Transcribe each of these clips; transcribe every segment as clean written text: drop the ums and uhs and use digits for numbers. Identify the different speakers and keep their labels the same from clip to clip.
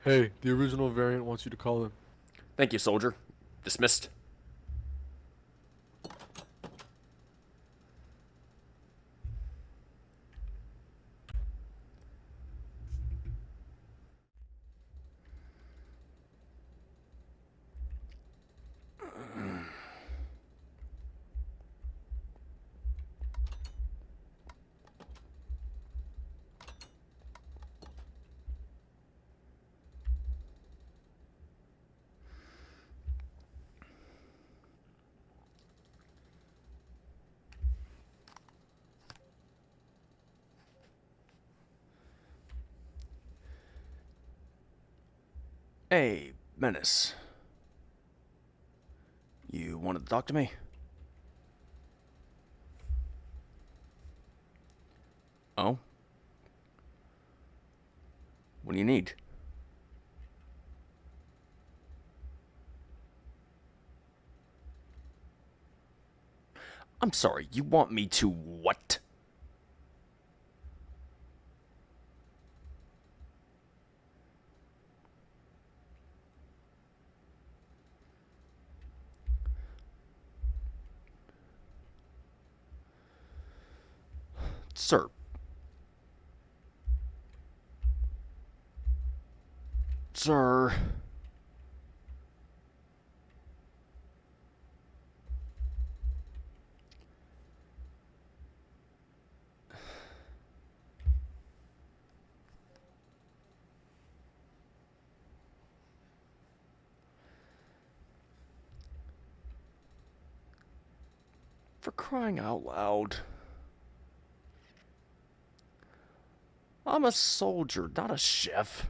Speaker 1: Hey, the original variant wants you to call him.
Speaker 2: Thank you, soldier. Dismissed. Hey, Menace. You wanted to talk to me? Oh? What do you need? I'm sorry, you want me to what? Sir. Sir. For crying out loud. I'm a soldier, not a chef.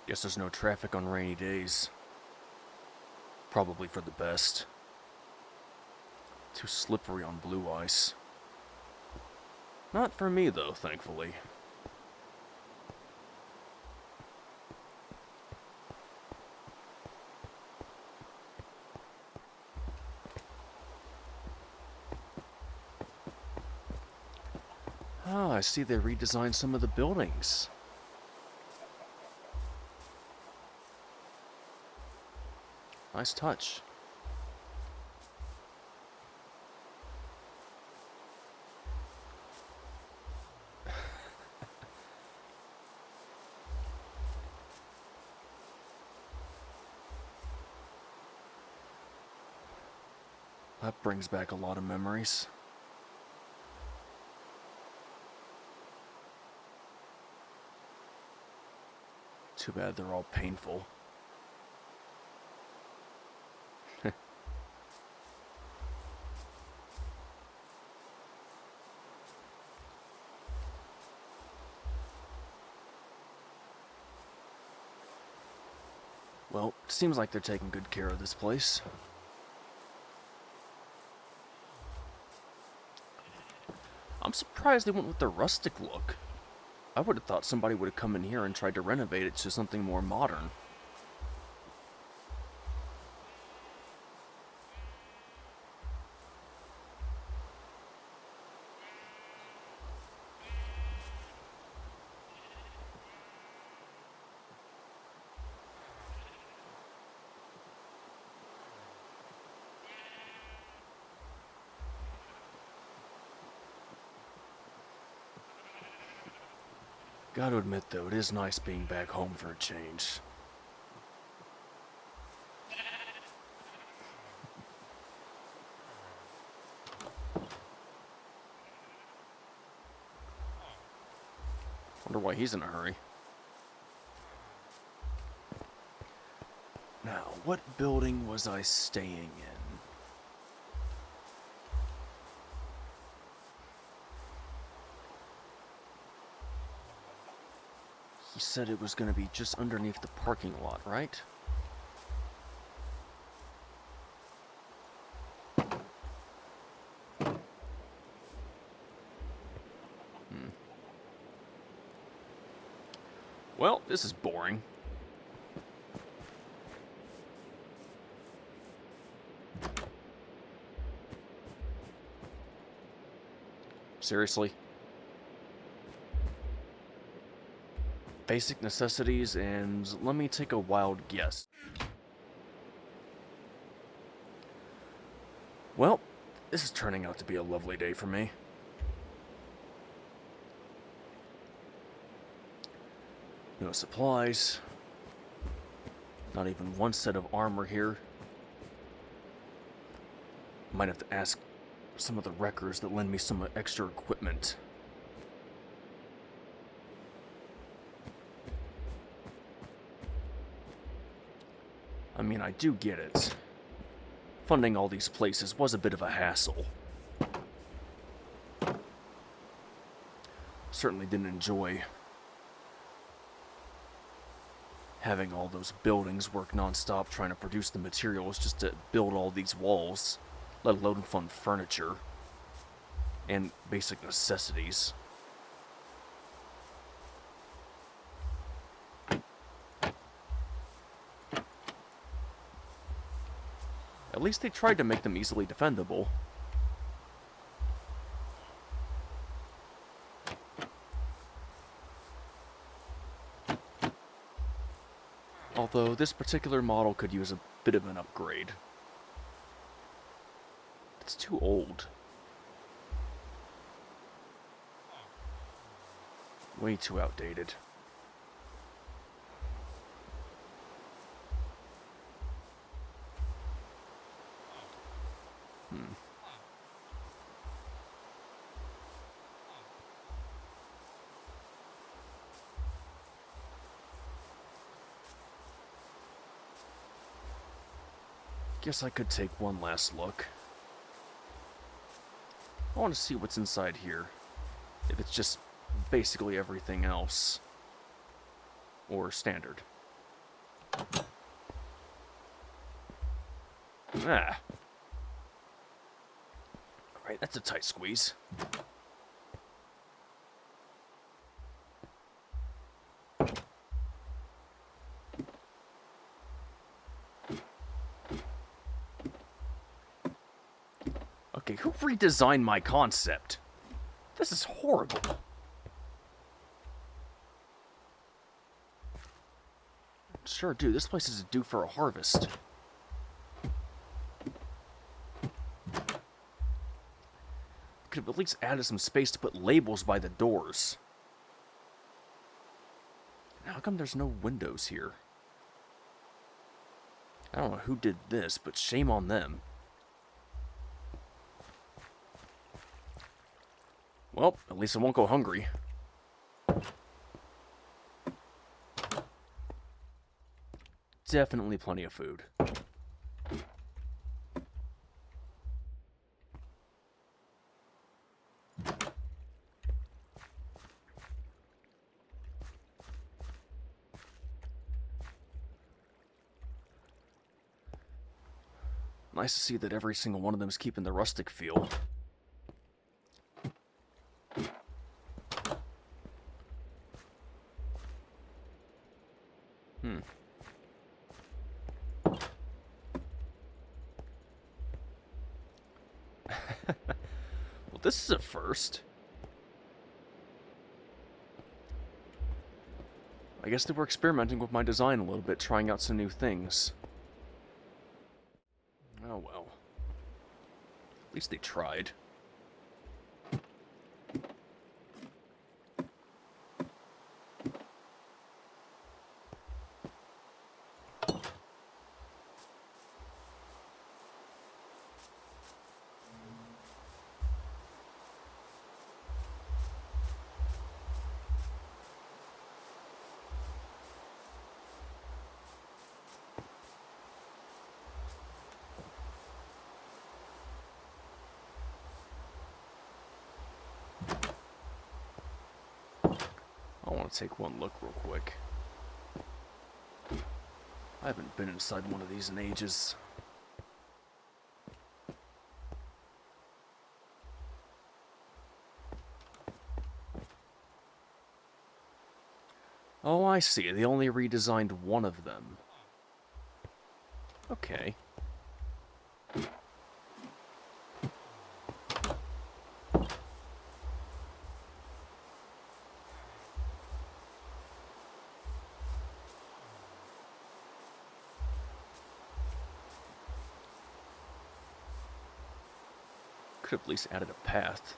Speaker 2: Guess there's no traffic on rainy days. Probably for the best. Too slippery on blue ice. Not for me, though, thankfully. Ah, I see they redesigned some of the buildings. Nice touch. That brings back a lot of memories. Too bad they're all painful. Well, it seems like they're taking good care of this place. I'm surprised they went with the rustic look. I would have thought somebody would have come in here and tried to renovate it to something more modern. Gotta admit, though, it is nice being back home for a change. Wonder why he's in a hurry. Now, what building was I staying in? He said it was going to be just underneath the parking lot, right? Well, this is boring. Seriously? Basic necessities, and let me take a wild guess. Well, this is turning out to be a lovely day for me. No supplies. Not even one set of armor here. Might have to ask some of the wreckers that lend me some extra equipment. I mean, I do get it. Funding all these places was a bit of a hassle. Certainly didn't enjoy having all those buildings work non-stop trying to produce the materials just to build all these walls, let alone fund furniture and basic necessities. At least they tried to make them easily defendable. Although this particular model could use a bit of an upgrade. It's too old. Way too outdated. Guess I could take one last look. I want to see what's inside here. If it's just basically everything else. Or standard. Ah. Alright, that's a tight squeeze. Okay, who redesigned my concept? This is horrible. Sure do. This place is due for a harvest. Could have at least added some space to put labels by the doors. How come there's no windows here? I don't know who did this, but shame on them. Well, at least I won't go hungry. Definitely plenty of food. Nice to see that every single one of them is keeping the rustic feel. Well, this is a first. I guess they were experimenting with my design a little bit, trying out some new things. Oh well. At least they tried. I want to take one look real quick. I haven't been inside one of these in ages. Oh, I see. They only redesigned one of them. Okay. Could have at least added a path.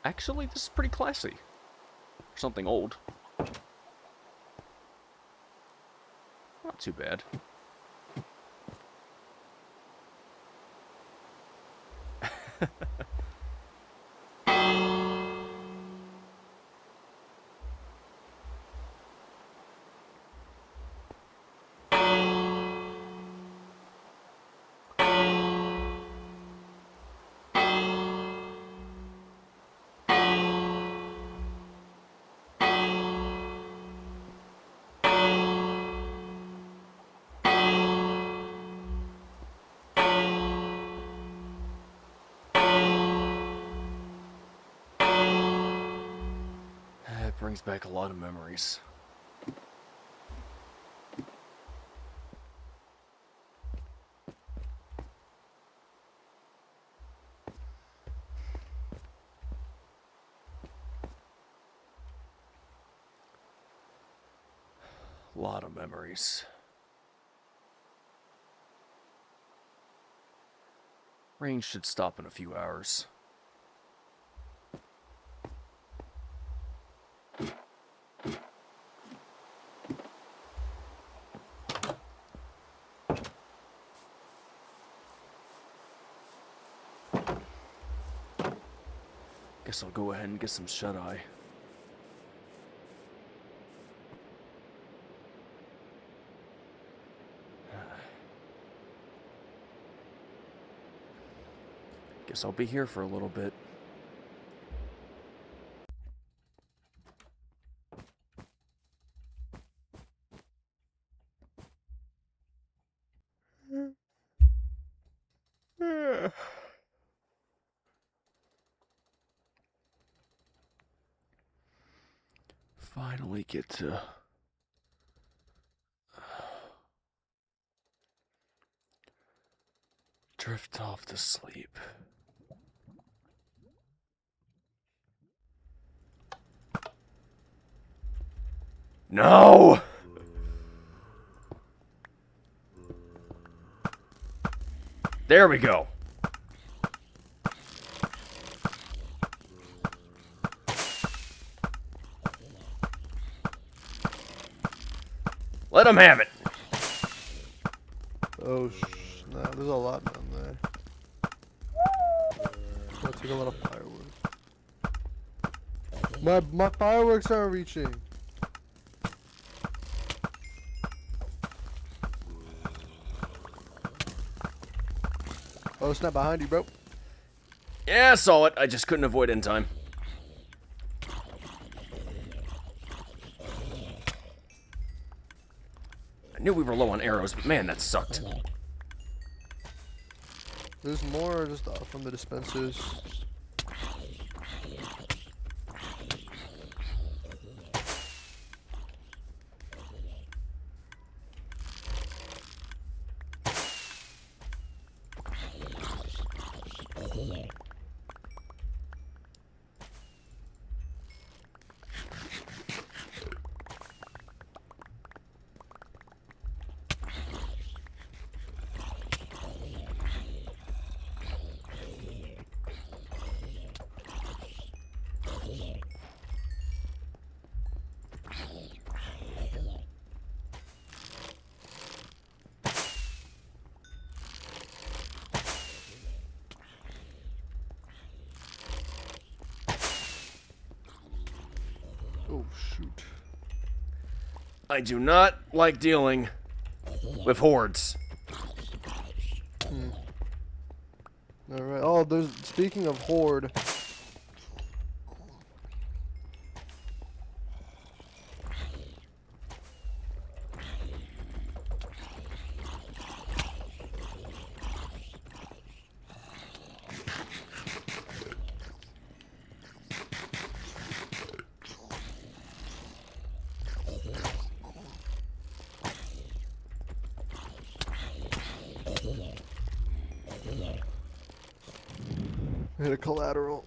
Speaker 2: Actually, this is pretty classy. For something old. Not too bad. It brings back a lot of memories. A lot of memories. Rain should stop in a few hours. Guess I'll go ahead and get some shut-eye. Guess I'll be here for a little bit. Finally get to drift off to sleep. No! There we go. Let him have it.
Speaker 1: Oh, no, there's a lot down there. That's like a lot of fireworks. My fireworks aren't reaching. Oh, snap behind you, bro.
Speaker 2: Yeah, I saw it. I just couldn't avoid in time. I knew we were low on arrows, but man, that sucked.
Speaker 1: There's more just from the dispensers. Oh, shoot.
Speaker 2: I do not like dealing with hordes.
Speaker 1: Alright. Oh, there's. Speaking of horde. Hit a collateral.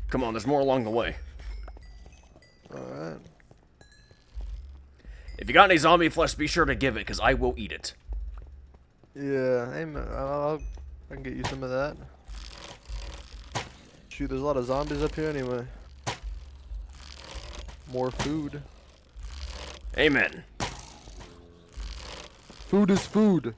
Speaker 2: Come on, there's more along the way.
Speaker 1: Alright.
Speaker 2: If you got any zombie flesh, be sure to give it, because I will eat it.
Speaker 1: Yeah, hey, I can get you some of that. Shoot, there's a lot of zombies up here anyway. More food.
Speaker 2: Amen.
Speaker 1: Food is food.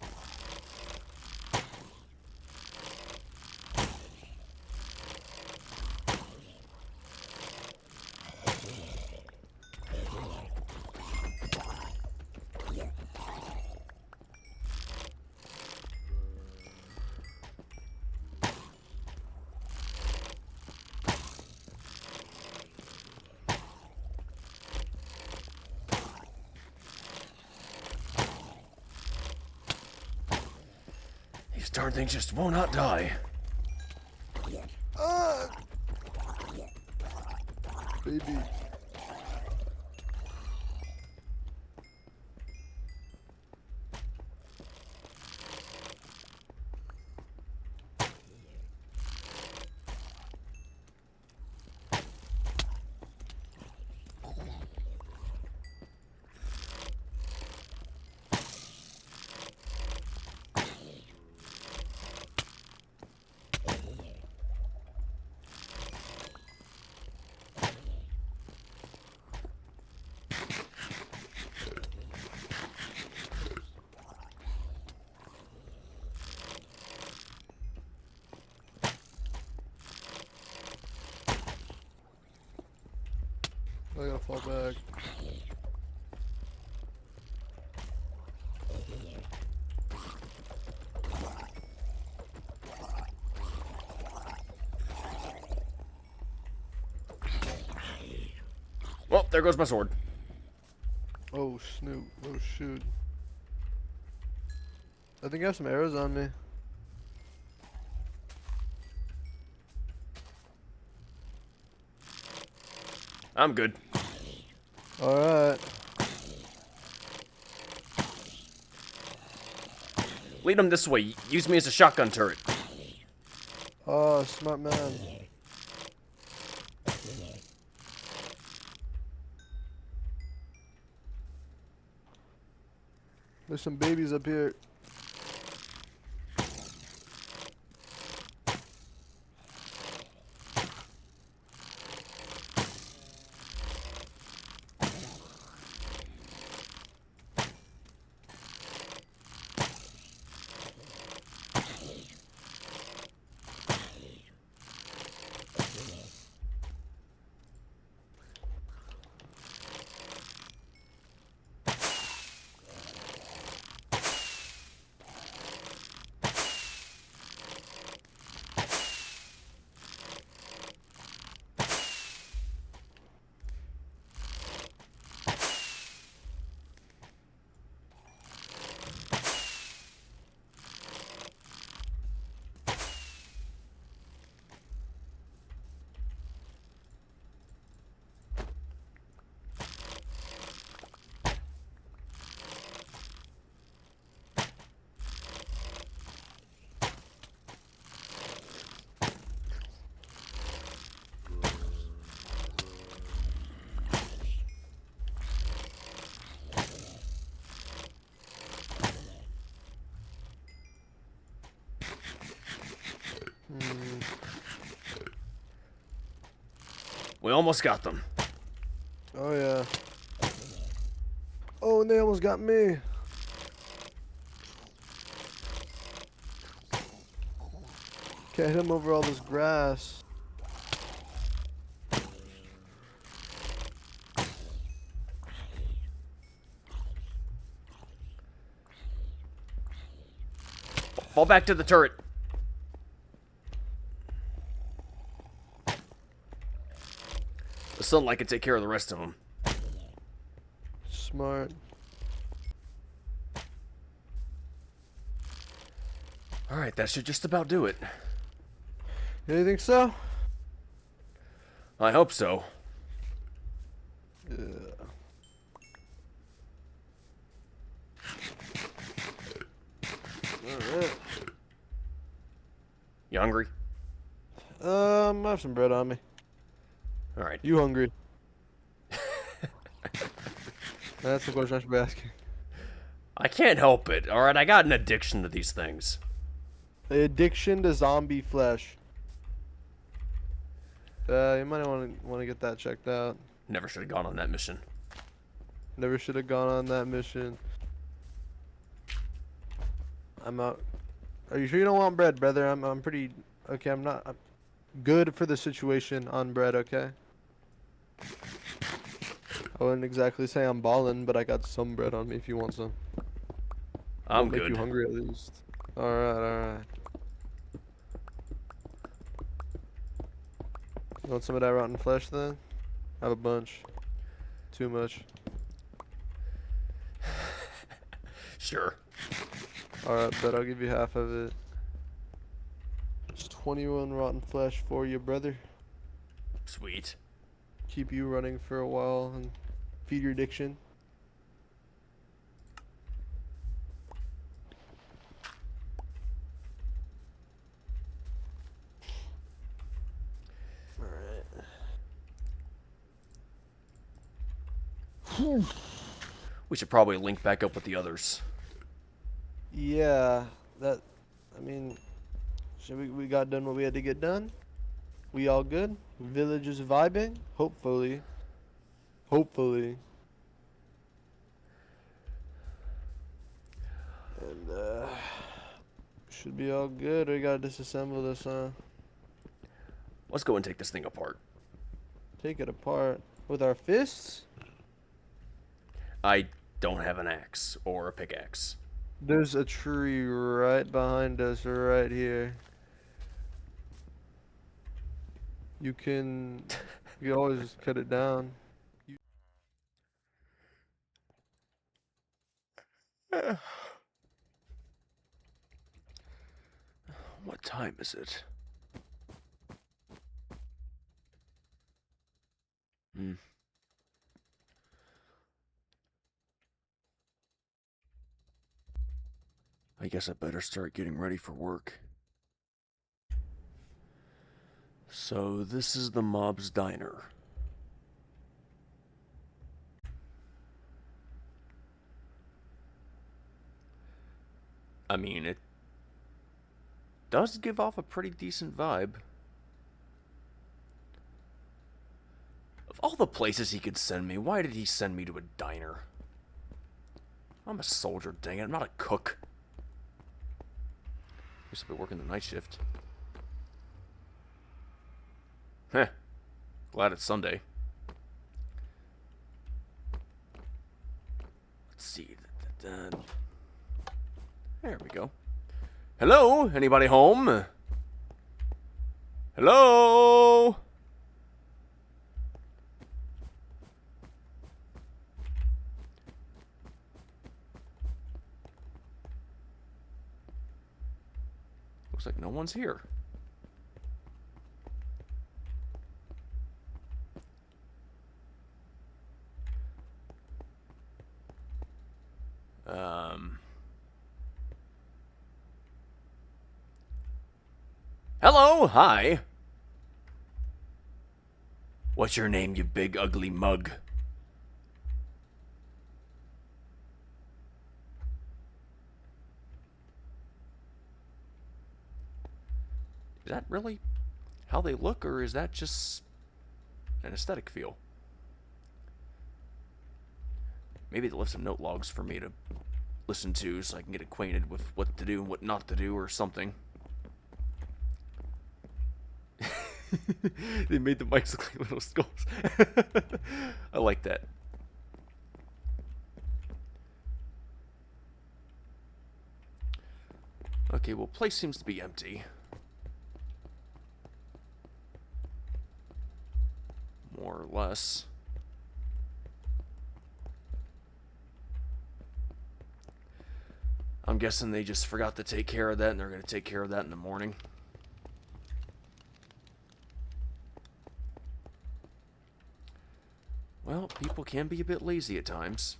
Speaker 2: These darn things just will not die.
Speaker 1: Baby. I gotta fall back.
Speaker 2: Well, there goes my sword.
Speaker 1: Oh, Snoop. Oh, shoot. I think I have some arrows on me.
Speaker 2: I'm good.
Speaker 1: Alright.
Speaker 2: Lead them this way. Use me as a shotgun turret.
Speaker 1: Oh, smart man. There's some babies up here.
Speaker 2: We almost got them.
Speaker 1: Oh, yeah. Oh, and they almost got me. Can't hit him over all this grass.
Speaker 2: Fall back to the turret. The sunlight can take care of the rest of them.
Speaker 1: Smart.
Speaker 2: Alright, that should just about do it.
Speaker 1: You think so?
Speaker 2: I hope so.
Speaker 1: Yeah. Alright.
Speaker 2: You hungry?
Speaker 1: I have some bread on me.
Speaker 2: Alright.
Speaker 1: You hungry? That's the question I should be asking.
Speaker 2: I can't help it, alright? I got an addiction to these things.
Speaker 1: Addiction to zombie flesh. You might want to get that checked out.
Speaker 2: Never should have gone on that mission.
Speaker 1: Never should have gone on that mission. I'm out. Are you sure you don't want bread, brother? I'm pretty okay. I'm good for the situation on bread. Okay. I wouldn't exactly say I'm balling, but I got some bread on me if you want some.
Speaker 2: I'm
Speaker 1: Make
Speaker 2: good.
Speaker 1: you hungry at least. All right, all right. You want some of that rotten flesh then? I have a bunch. Too much.
Speaker 2: Sure.
Speaker 1: Alright, but I'll give you half of it. It's 21 rotten flesh for you, brother.
Speaker 2: Sweet.
Speaker 1: Keep you running for a while and feed your addiction. Alright.
Speaker 2: We should probably link back up with the others.
Speaker 1: Yeah, I mean, we got done what we had to get done. We all good? Village is vibing? Hopefully. Hopefully. And, should be all good. We gotta disassemble this,
Speaker 2: Let's go and take this thing apart.
Speaker 1: take it apart. With our fists?
Speaker 2: I don't have an axe or a pickaxe.
Speaker 1: There's a tree right behind us, right here. You can always cut it down.
Speaker 2: What time is it? Hmm. I guess I better start getting ready for work. So this is the mob's diner. I mean, it does give off a pretty decent vibe. Of all the places he could send me, why did he send me to a diner? I'm a soldier, dang it. I'm not a cook. Guess I'll be working the night shift. Heh. Glad it's Sunday. Let's see. There we go. Hello? Anybody home? Hello? Looks like no one's here. Hello? Hi. What's your name, you big ugly mug? Is that really how they look, or is that just an aesthetic feel? Maybe they left some note logs for me to listen to so I can get acquainted with what to do and what not to do or something. They made the mics look like little skulls. I like that. Okay, well, place seems to be empty. More or less. I'm guessing they just forgot to take care of that and they're going to take care of that in the morning. Well, people can be a bit lazy at times.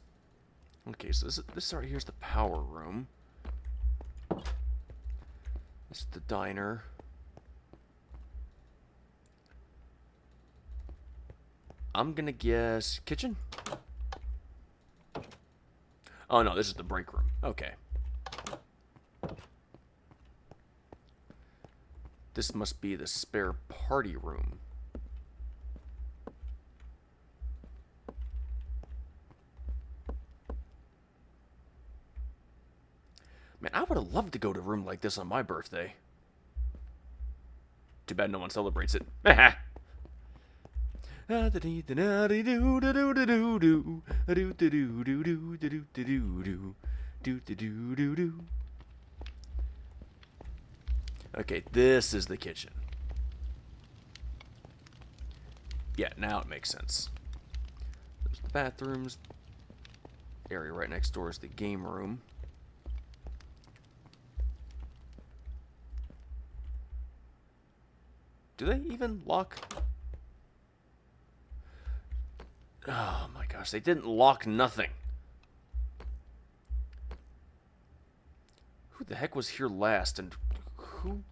Speaker 2: Okay, so this right here is the power room. This is the diner. I'm gonna guess kitchen? Oh no, this is the break room. Okay. This must be the spare party room. Man, I would have loved to go to a room like this on my birthday. Too bad no one celebrates it. Okay, this is the kitchen. Yeah, now it makes sense. There's the bathrooms. Area right next door is the game room. Do they even lock? Oh my gosh, they didn't lock nothing. Who the heck was here last and who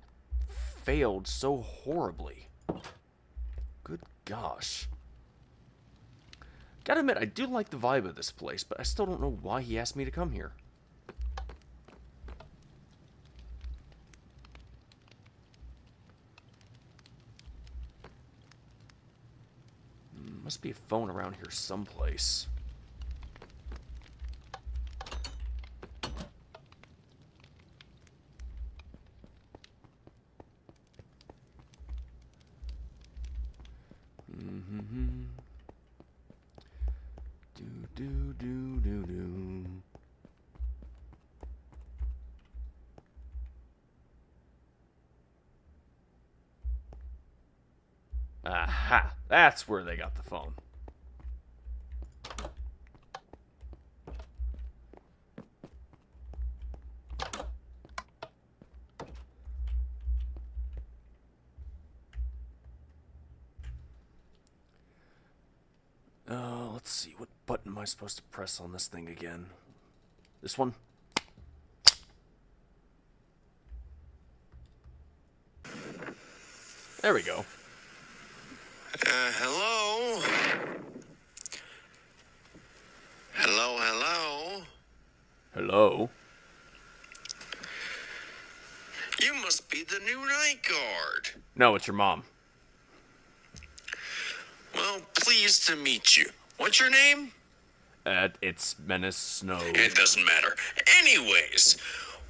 Speaker 2: failed so horribly? Good gosh. Gotta admit, I do like the vibe of this place, but I still don't know why he asked me to come here. Must be a phone around here someplace. Do. Aha! That's where they got the phone. Let's see. What button am I supposed to press on this thing again? This one? There we go.
Speaker 3: Hello? Hello?
Speaker 2: Hello?
Speaker 3: You must be the new night guard.
Speaker 2: No, it's your mom.
Speaker 3: Well, pleased to meet you. What's your name?
Speaker 2: It's MeniceSnow.
Speaker 3: It doesn't matter. Anyways,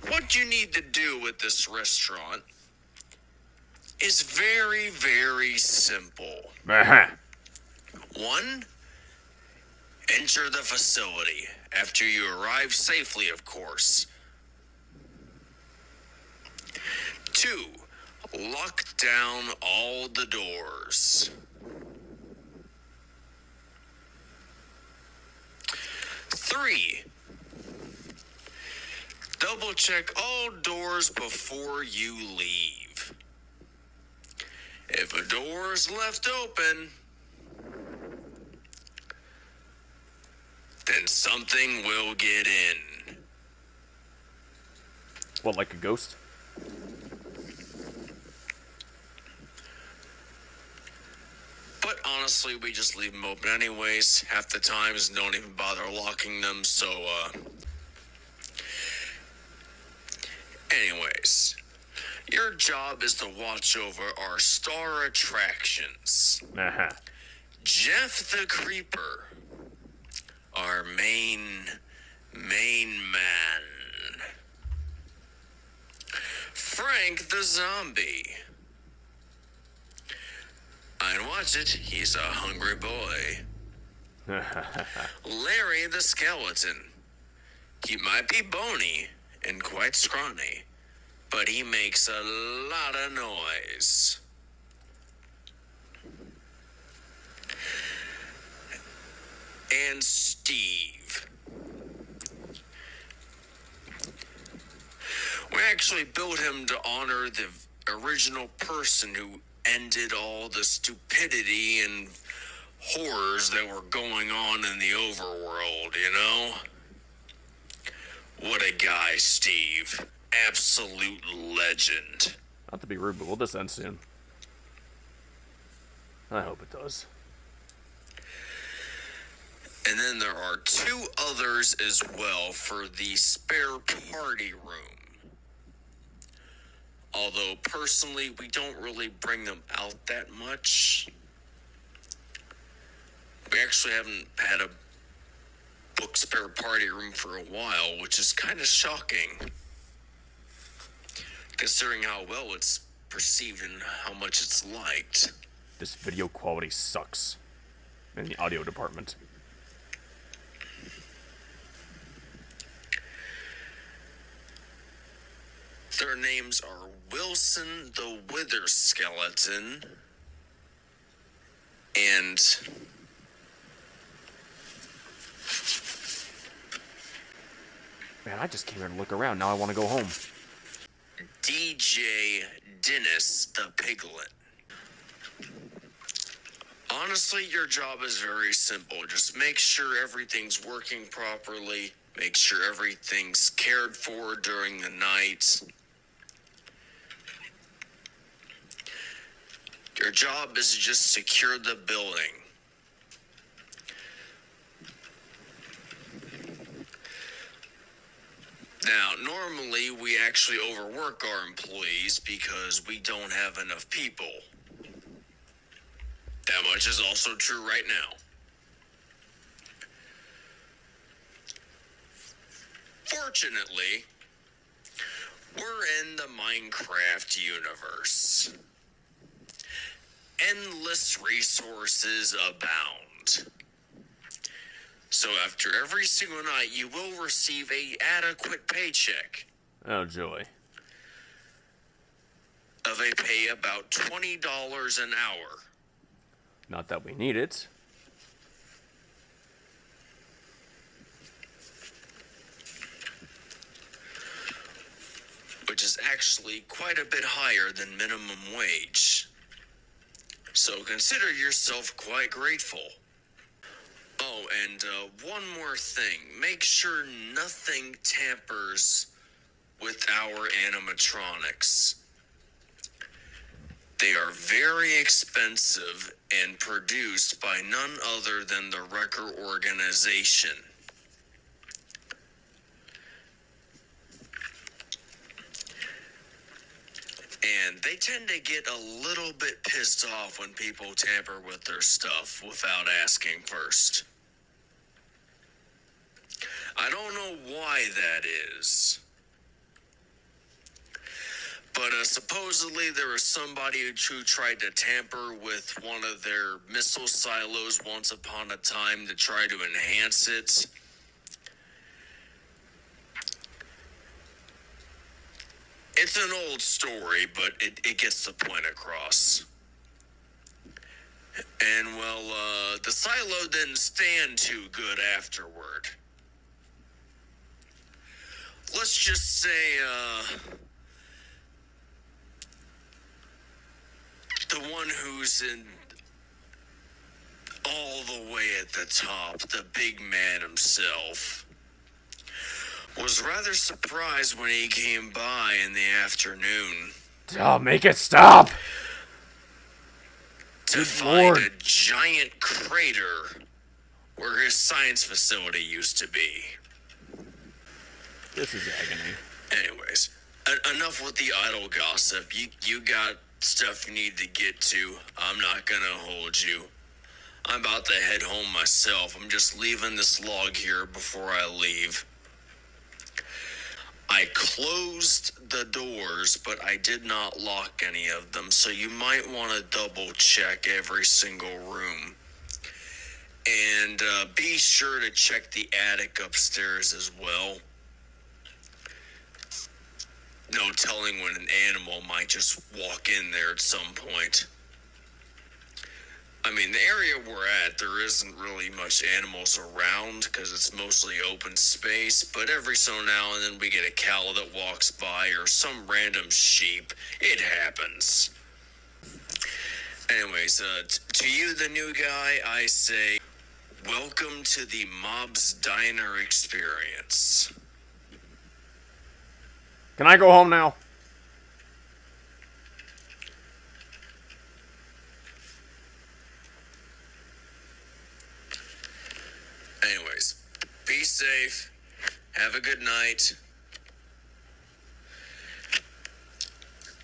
Speaker 3: what you need to do with this restaurant is very, very simple.
Speaker 2: Uh-huh.
Speaker 3: 1, enter the facility after you arrive safely, of course. 2, lock down all the doors. 3, double check all doors before you leave. If a door is left open, then something will get in.
Speaker 2: What, like a ghost?
Speaker 3: But honestly, we just leave them open anyways. Half the times, don't even bother locking them, so, Anyways, your job is to watch over our star attractions.
Speaker 2: Uh-huh.
Speaker 3: Jeff the Creeper, our main man. Frank the Zombie. I'd watch it, he's a hungry boy. Larry the Skeleton. He might be bony and quite scrawny, but he makes a lot of noise. And Steve. We actually built him to honor the original person who ended all the stupidity and horrors that were going on in the overworld, you know? What a guy, Steve. Absolute legend.
Speaker 2: Not to be rude, but will this end soon? I hope it does.
Speaker 3: And then there are 2 others as well for the spare party room. Although, personally, we don't really bring them out that much. We actually haven't had a book spare party room for a while, which is kind of shocking, considering how well it's perceived and how much it's liked.
Speaker 2: This video quality sucks. In the audio department.
Speaker 3: Their names are Wilson the Wither Skeleton and
Speaker 2: Man, I just came here to look around. Now I want to go home.
Speaker 3: DJ Dennis the Piglet. Honestly, your job is very simple. Just make sure everything's working properly. Make sure everything's cared for during the night. Your job is to just secure the building. Now, normally we actually overwork our employees because we don't have enough people. That much is also true right now. Fortunately, we're in the Minecraft universe. Endless resources abound. So after every single night, you will receive a adequate paycheck
Speaker 2: Oh, joy.
Speaker 3: of a pay about $20 an hour.
Speaker 2: Not that we need it.
Speaker 3: Which is actually quite a bit higher than minimum wage. So consider yourself quite grateful. Oh, and one more thing. Make sure nothing tampers with our animatronics. They are very expensive and produced by none other than the Wrecker organization. And they tend to get a little bit pissed off when people tamper with their stuff without asking first. I don't know why that is. But supposedly there was somebody who tried to tamper with one of their missile silos once upon a time to try to enhance it. It's an old story, but it gets the point across. And well, the silo didn't stand too good afterward. Let's just say, the one who's in all the way at the top, the big man himself, was rather surprised when he came by in the afternoon
Speaker 2: Oh, make it stop!
Speaker 3: to
Speaker 2: Good
Speaker 3: find
Speaker 2: Lord.
Speaker 3: a giant crater where his science facility used to be.
Speaker 2: This is agony.
Speaker 3: Anyways, enough with the idle gossip. You got stuff you need to get to. I'm not gonna hold you. I'm about to head home myself. I'm just leaving this log here before I leave. I closed the doors, but I did not lock any of them, so you might want to double check every single room. And be sure to check the attic upstairs as well. No telling when an animal might just walk in there at some point. I mean, the area we're at, there isn't really much animals around because it's mostly open space, but every so now and then we get a cow that walks by or some random sheep. It happens. Anyways, to you, the new guy, I say, welcome to the Mob's Diner experience.
Speaker 2: Can I go home now?
Speaker 3: Anyways, be safe. Have a good night.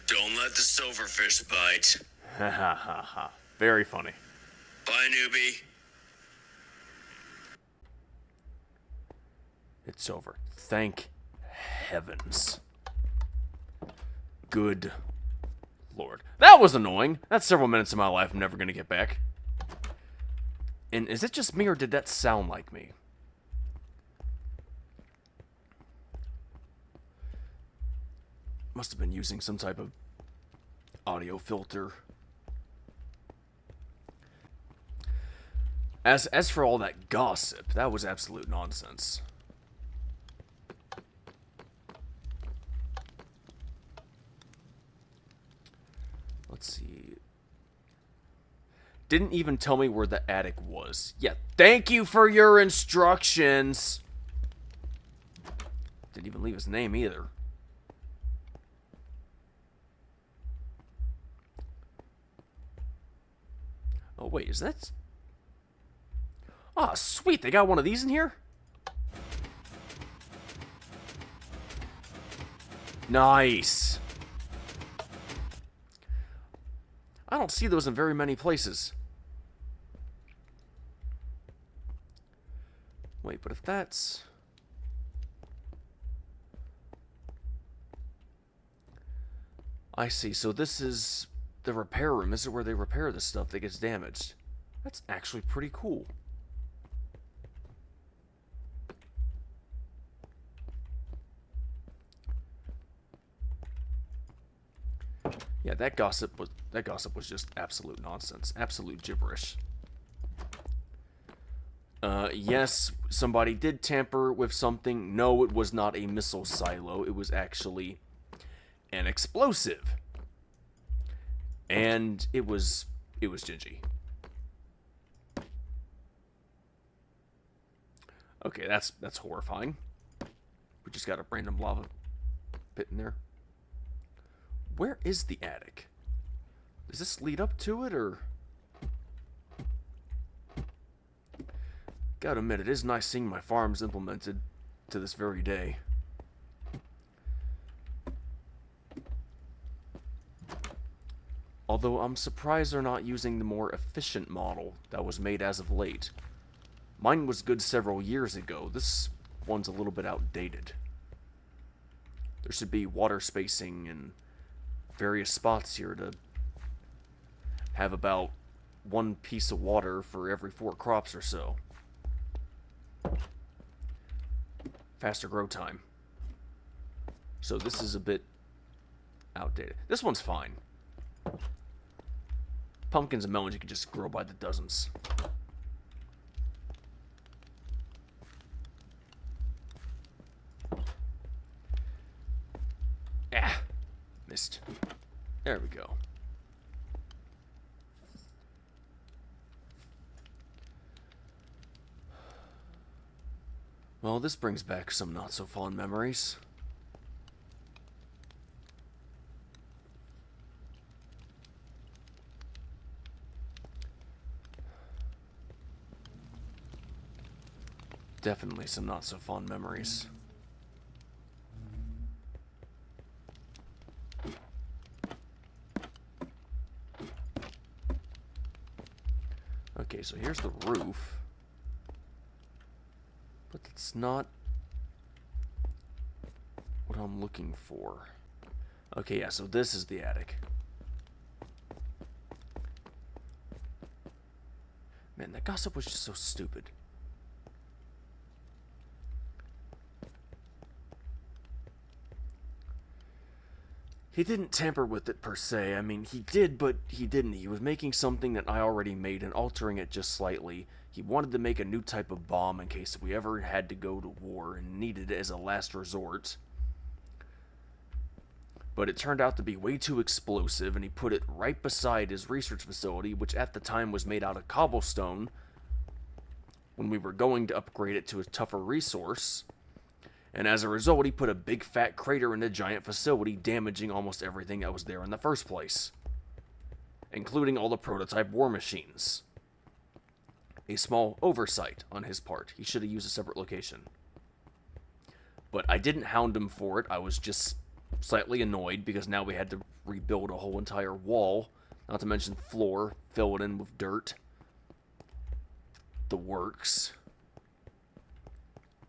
Speaker 3: Don't let the silverfish bite.
Speaker 2: Ha ha ha ha. Very funny.
Speaker 3: Bye, newbie.
Speaker 2: It's over. Thank heavens. Good Lord. That was annoying. That's several minutes of my life I'm never going to get back. And is it just me, or did that sound like me? Must have been using some type of audio filter. As for all that gossip, that was absolute nonsense. Let's see. Didn't even tell me where the attic was. Yeah, thank you for your instructions. Didn't even leave his name either. Oh, wait, is that... Ah, sweet, they got one of these in here? Nice. I don't see those in very many places. Wait, but if that's... I see, so this is the repair room. This is where they repair the stuff that gets damaged. That's actually pretty cool. Yeah, that gossip was just absolute nonsense, absolute gibberish. Yes, somebody did tamper with something. No, it was not a missile silo. It was actually an explosive. And it was Gingy. Okay, that's horrifying. We just got a random lava pit in there. Where is the attic? Does this lead up to it, or... Gotta admit, it is nice seeing my farms implemented to this very day. Although I'm surprised they're not using the more efficient model that was made as of late. Mine was good several years ago. This one's a little bit outdated. There should be water spacing in various spots here to have about one piece of water for every 4 crops or so. Faster grow time. So this is a bit outdated. This one's fine. Pumpkins and melons you can just grow by the dozens. Ah, missed. There we go. Well, this brings back some not-so-fond memories. Definitely some not-so-fond memories. Okay, so here's the roof. But it's not what I'm looking for. Okay, yeah, so this is the attic. Man, that gossip was just so stupid. He didn't tamper with it per se. I mean, he did, but he didn't. He was making something that I already made and altering it just slightly. He wanted to make a new type of bomb in case we ever had to go to war and needed it as a last resort. But it turned out to be way too explosive, and he put it right beside his research facility, which at the time was made out of cobblestone, when we were going to upgrade it to a tougher resource. And as a result, he put a big fat crater in the giant facility, damaging almost everything that was there in the first place, including all the prototype war machines. A small oversight on his part. He should have used a separate location. But I didn't hound him for it. I was just slightly annoyed because now we had to rebuild a whole entire wall, not to mention floor, fill it in with dirt. The works.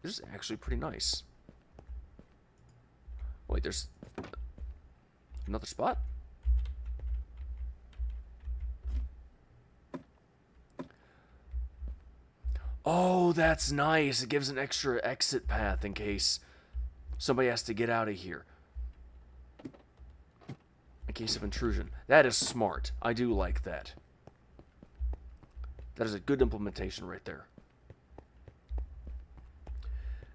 Speaker 2: This is actually pretty nice. Wait, there's another spot? Oh, that's nice. It gives an extra exit path in case somebody has to get out of here. In case of intrusion. That is smart. I do like that. That is a good implementation right there.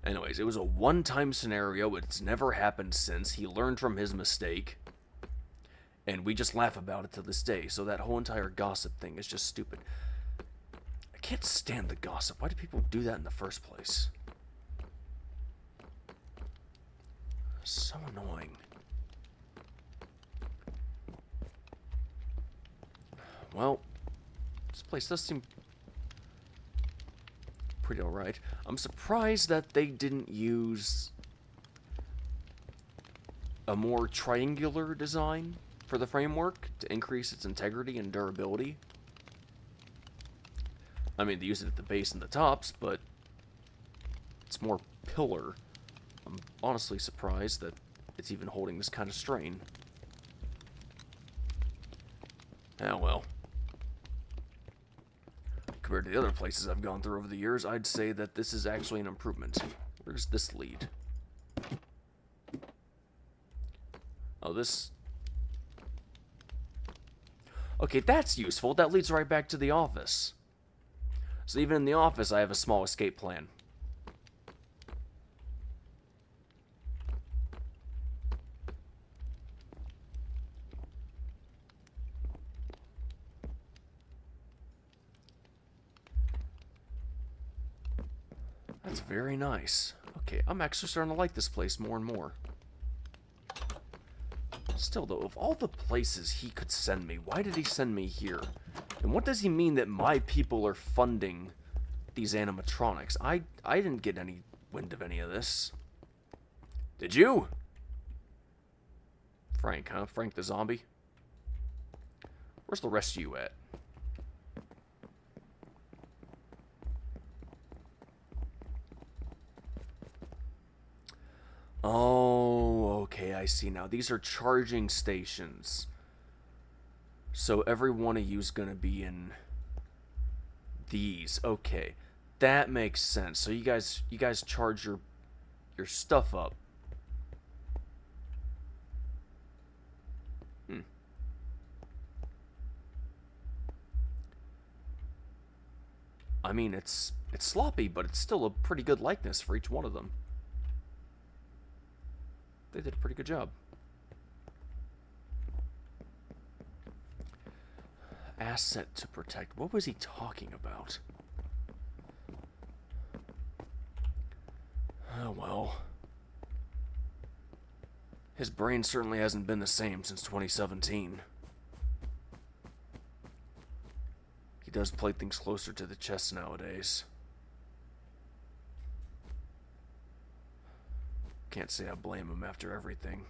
Speaker 2: Anyways, it was a one-time scenario. It's never happened since. He learned from his mistake. And we just laugh about it to this day. So that whole entire gossip thing is just stupid. I can't stand the gossip. Why do people do that in the first place? So annoying. Well, this place does seem pretty alright. I'm surprised that they didn't use a more triangular design for the framework to increase its integrity and durability. I mean, they use it at the base and the tops, but it's more pillar. I'm honestly surprised that it's even holding this kind of strain. Ah, well. Compared to the other places I've gone through over the years, I'd say that this is actually an improvement. Where does this lead? Oh, this Okay, that's useful. That leads right back to the office. So even in the office, I have a small escape plan. That's very nice. Okay, I'm actually starting to like this place more and more. Still, though, of all the places he could send me, why did he send me here? And what does he mean that my people are funding these animatronics? I didn't get any wind of any of this. Did you? Frank, huh? Frank the zombie? Where's the rest of you at? Oh, okay, I see now. These are charging stations. So every one of you's gonna be in these. Okay. That makes sense. So you guys charge your stuff up. I mean, it's sloppy, but it's still a pretty good likeness for each one of them. They did a pretty good job. Asset to protect. What was he talking about? Oh, well. His brain certainly hasn't been the same since 2017. He does play things closer to the chest nowadays. Can't say I blame him after everything.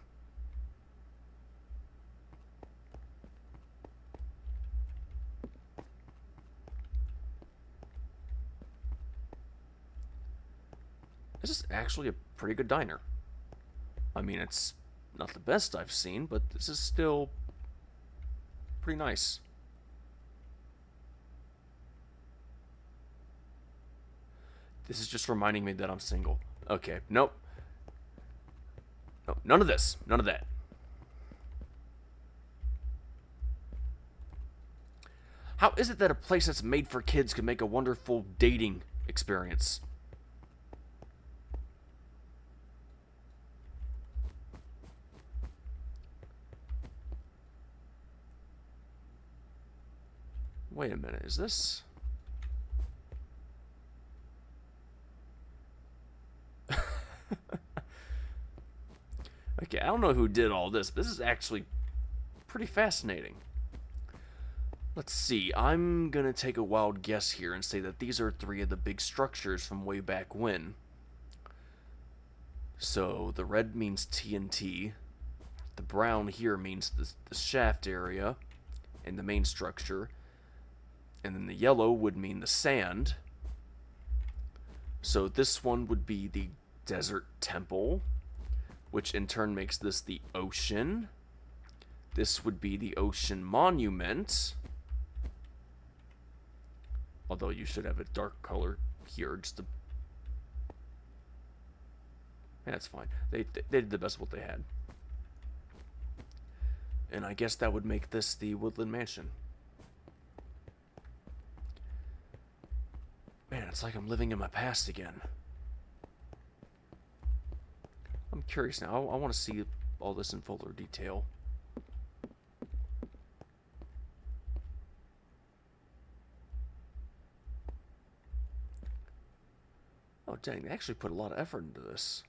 Speaker 2: This is actually a pretty good diner. I mean, it's not the best I've seen, but this is still pretty nice. This is just reminding me that I'm single. Okay, nope. No, none of this. None of that. How is it that a place that's made for kids can make a wonderful dating experience? Wait a minute, is this... Okay, I don't know who did all this, but this is actually pretty fascinating. Let's see, I'm gonna take a wild guess here and say that these are 3 of the big structures from way back when. So, the red means TNT, the brown here means the shaft area, and the main structure, and then the yellow would mean the sand. So this one would be the desert temple, which in turn makes this the ocean. This would be the ocean monument. Although you should have a dark color here, just to... Yeah, that's fine. They did the best of what they had. And I guess that would make this the Woodland Mansion. Man, it's like I'm living in my past again. I'm curious now. I want to see all this in fuller detail. Oh, dang. They actually put a lot of effort into this.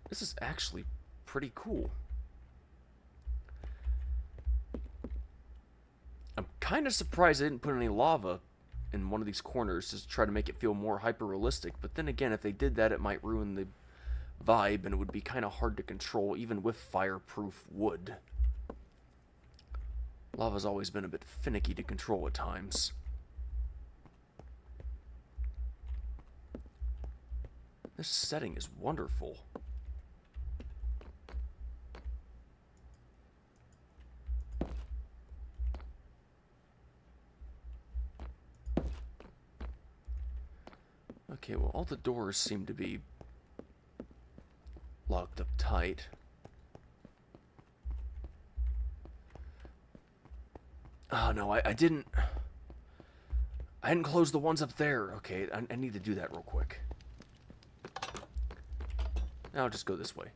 Speaker 2: This is actually pretty cool. I'm kind of surprised they didn't put any lava in one of these corners to try to make it feel more hyper-realistic. But then again, if they did that, it might ruin the vibe, and it would be kind of hard to control, even with fireproof wood. Lava's always been a bit finicky to control at times. This setting is wonderful. Okay, well, all the doors seem to be tight. Oh, no, I didn't... I hadn't closed the ones up there. Okay, I need to do that real quick. Now I'll just go this way.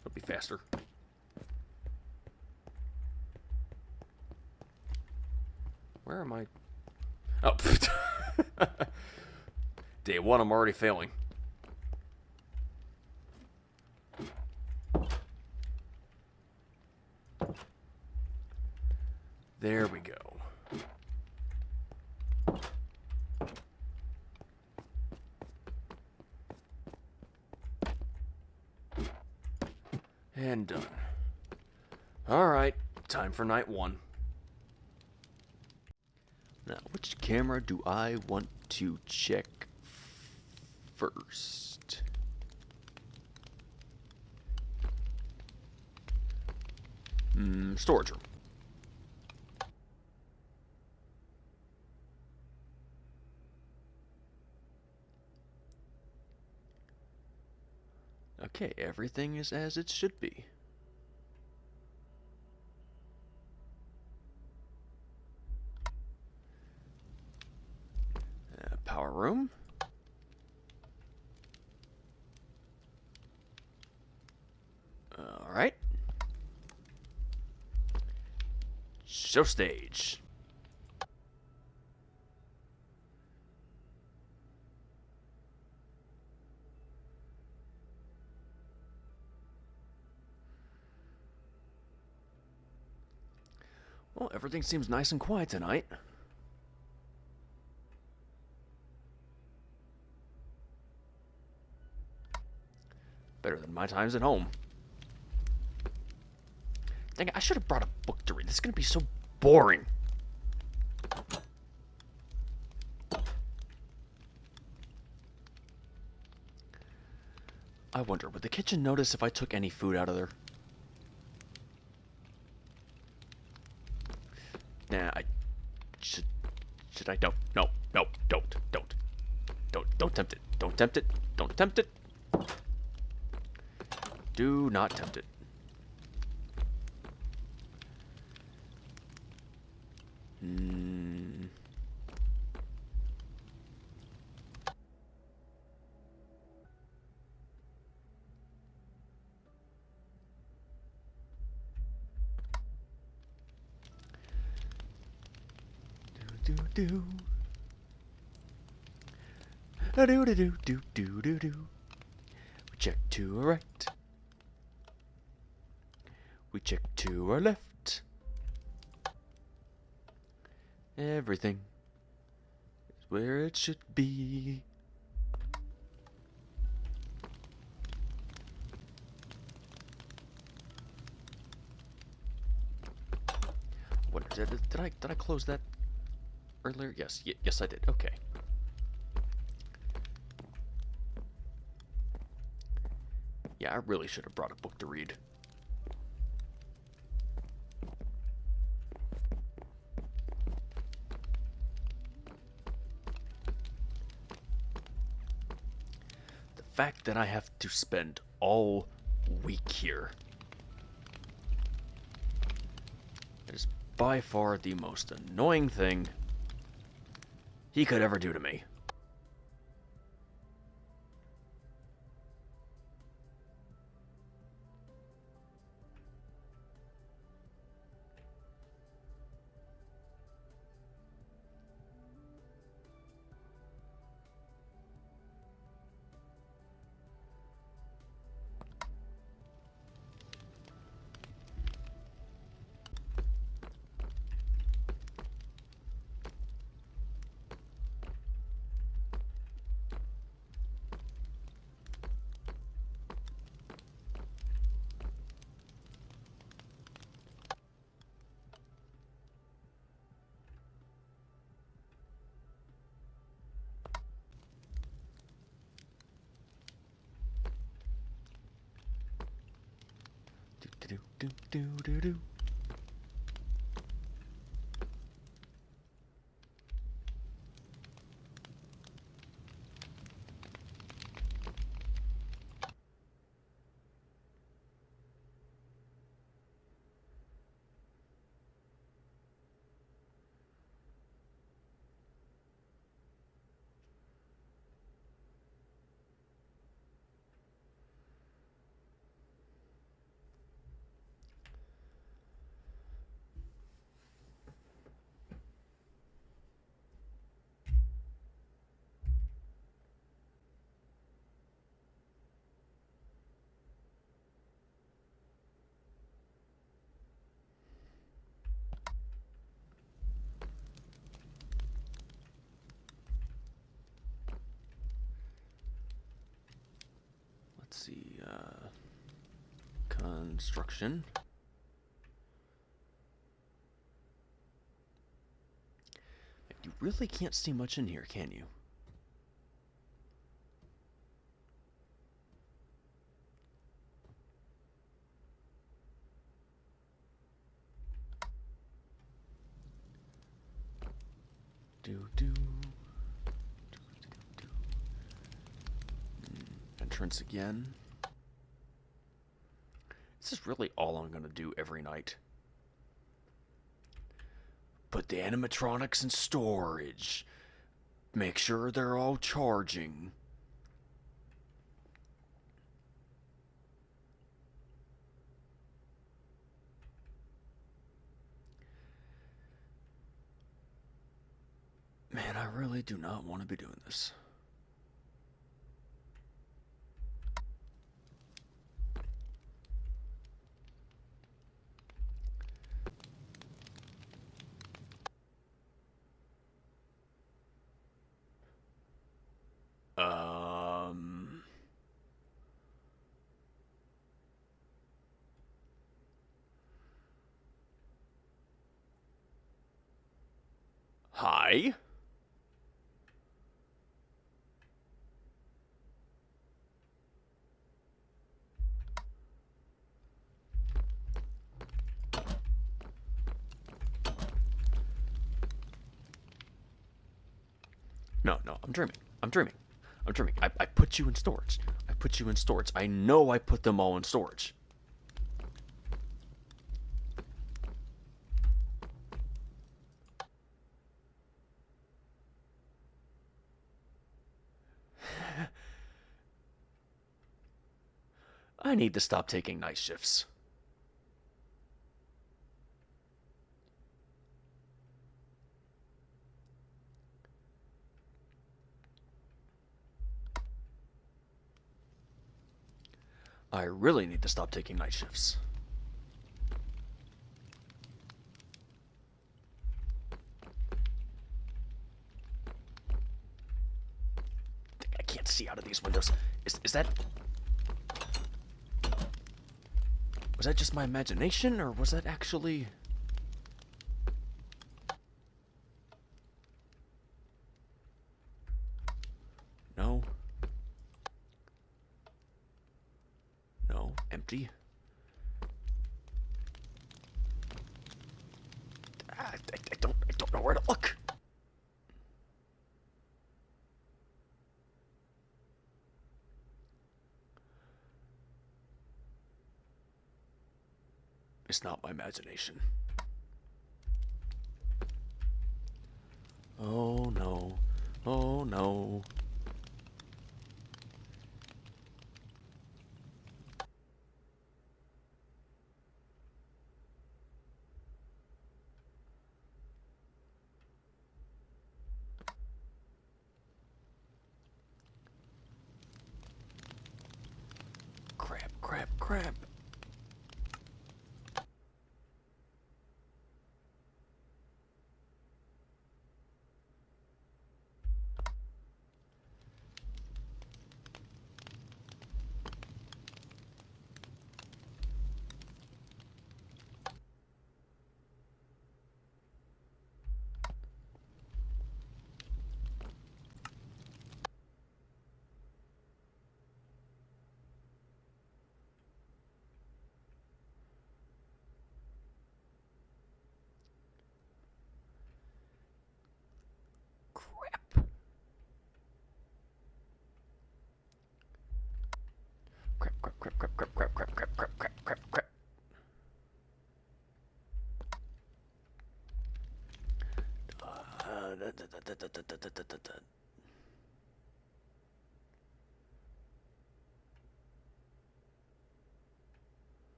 Speaker 2: It'll be faster. Where am I? Oh, day one, I'm already failing. There we go. And done. Alright, time for night one. Now, which camera do I want to check first? Storage room. Okay, everything is as it should be. Power room. Alright. Show stage. Well, everything seems nice and quiet tonight. Better than my times at home. Dang it, I should have brought a book to read. This is going to be so boring. I wonder, would the kitchen notice if I took any food out of there? Nah, should I? No, don't tempt it. Don't tempt it. Don't tempt it. Do not tempt it. Do. Do. We check to our right. We check to our left. Everything is where it should be. What did I close that earlier? Yes, yes I did. Okay. Yeah, I really should have brought a book to read. The fact that I have to spend all week here is by far the most annoying thing he could ever do to me. Do. see, construction. You really can't see much in here, can you? Entrance again. This is really all I'm gonna do every night. Put the animatronics in storage. Make sure they're all charging. Man, I really do not want to be doing this. Hi? No, I'm dreaming. I'm dreaming. I put you in storage. I put you in storage. I know I put them all in storage. I need to stop taking night shifts. I really need to stop taking night shifts. I can't see out of these windows. Is that... Was that just my imagination, or was that actually... No. No, empty. I don't know where to look. It's not my imagination. Oh no. Oh no. Crap. Crap.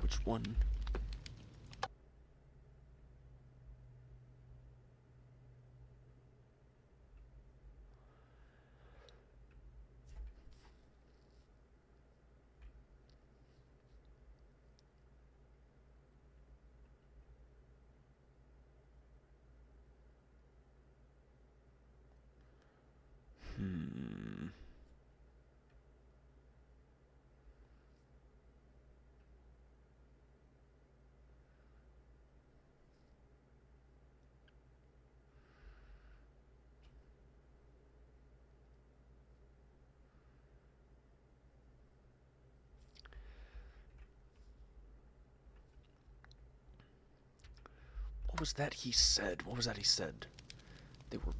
Speaker 2: Which one? What was that he said? What was that he said? They were...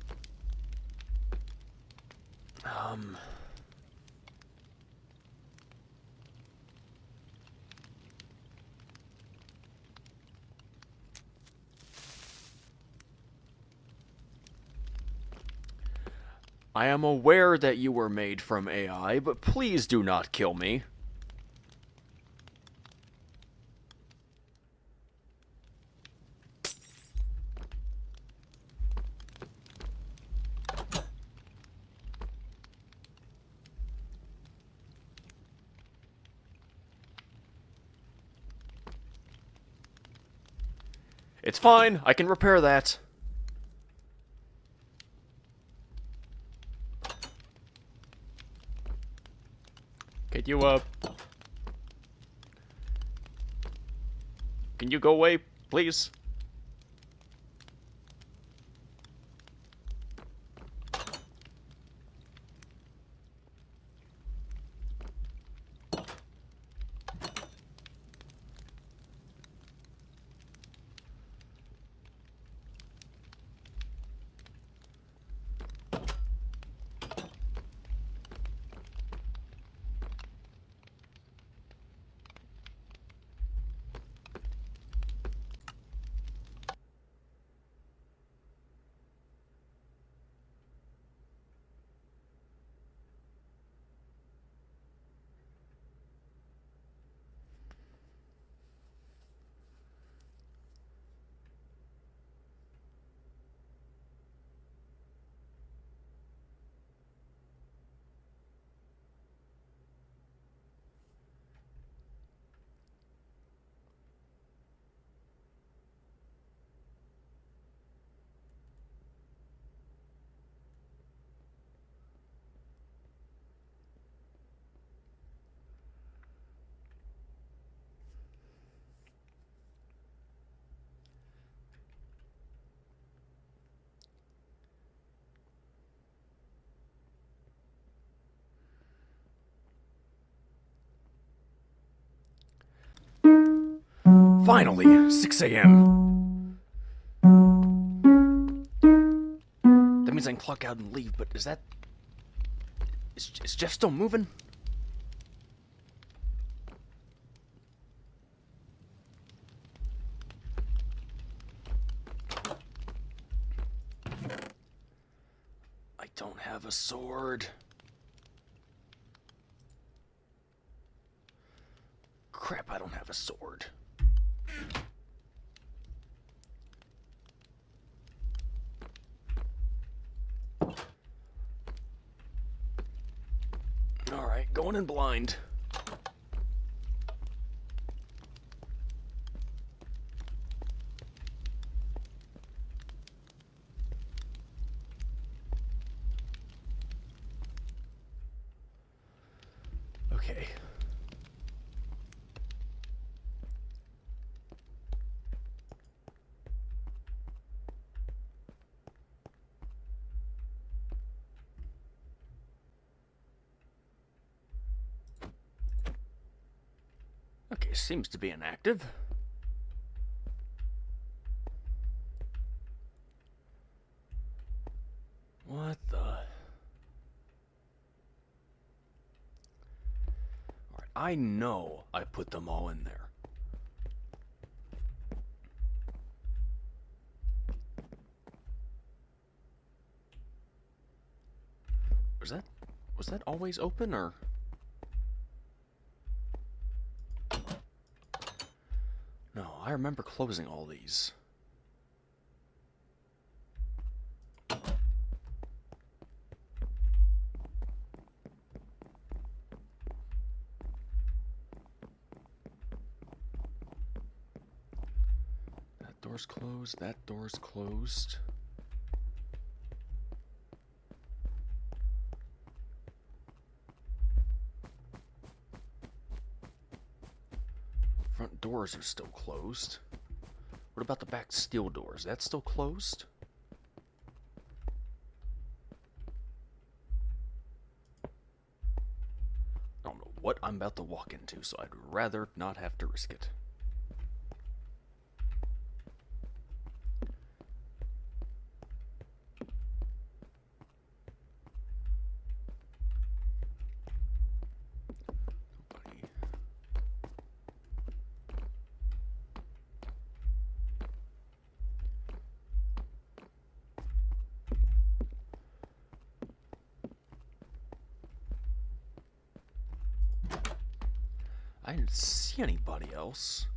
Speaker 2: I am aware that you were made from AI, but please do not kill me. It's fine, I can repair that. Can you go away, please? Finally, 6 a.m. That means I can clock out and leave, but is that... Is Jeff still moving? I don't have a sword. Crap, I don't have a sword. Alright, going in blind. Okay. Okay, seems to be inactive. What the... Alright, I know I put them all in there. Was that always open, or... No, I remember closing all these. That door's closed, that door's closed. front doors are still closed. What about the back steel doors? That's still closed? I don't know what I'm about to walk into, so I'd rather not have to risk it. Nobody. I didn't see anybody else.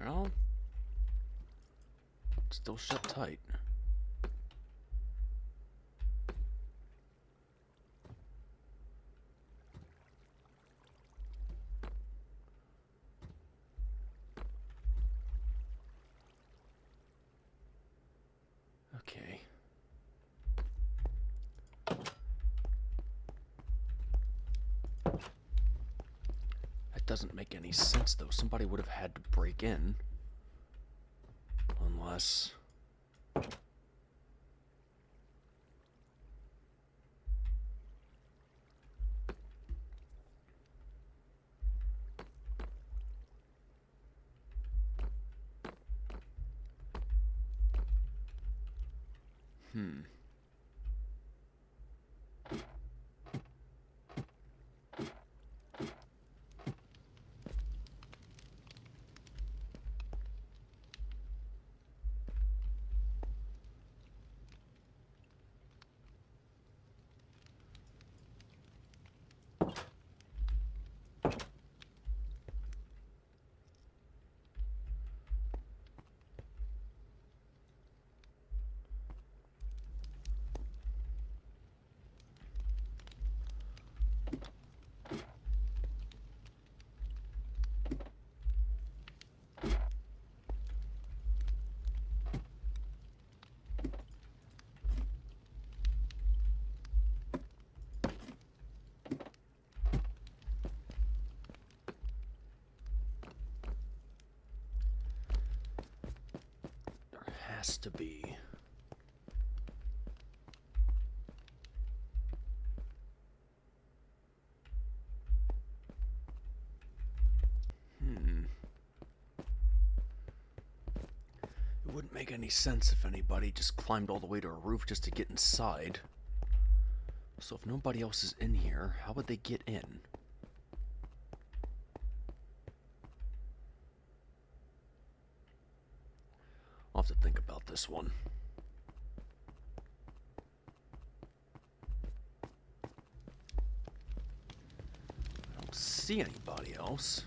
Speaker 2: Well, still shut tight. Okay. That doesn't make any sense, though. Somebody would have had to break in. Unless... has to be. It wouldn't make any sense if anybody just climbed all the way to a roof just to get inside. So if nobody else is in here, how would they get in? I'll have to think about this one. I don't see anybody else.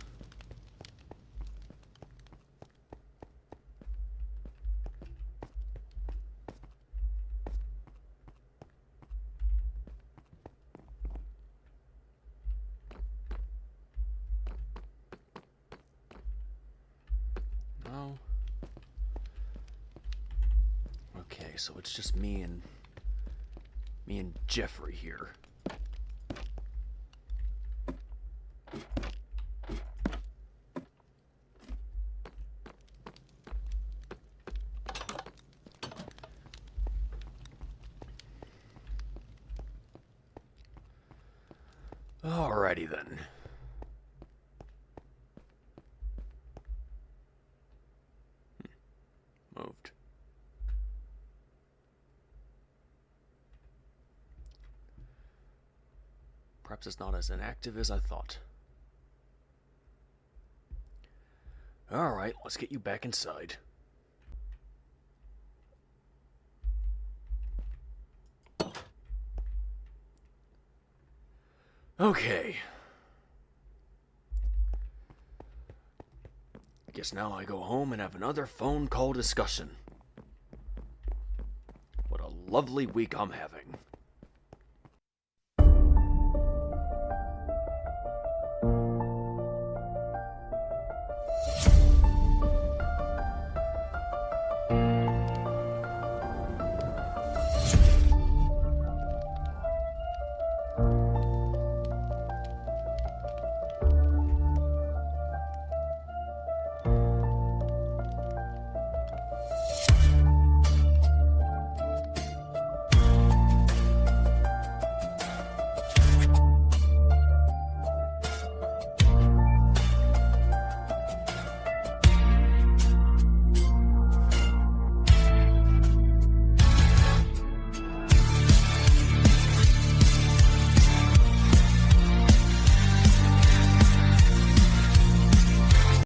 Speaker 2: No. Okay, so it's just me and Jeffrey here. Alrighty then. Moved. Perhaps it's not as inactive as I thought. Alright, let's get you back inside. Okay. I guess now I go home and have another phone call discussion. What a lovely week I'm having.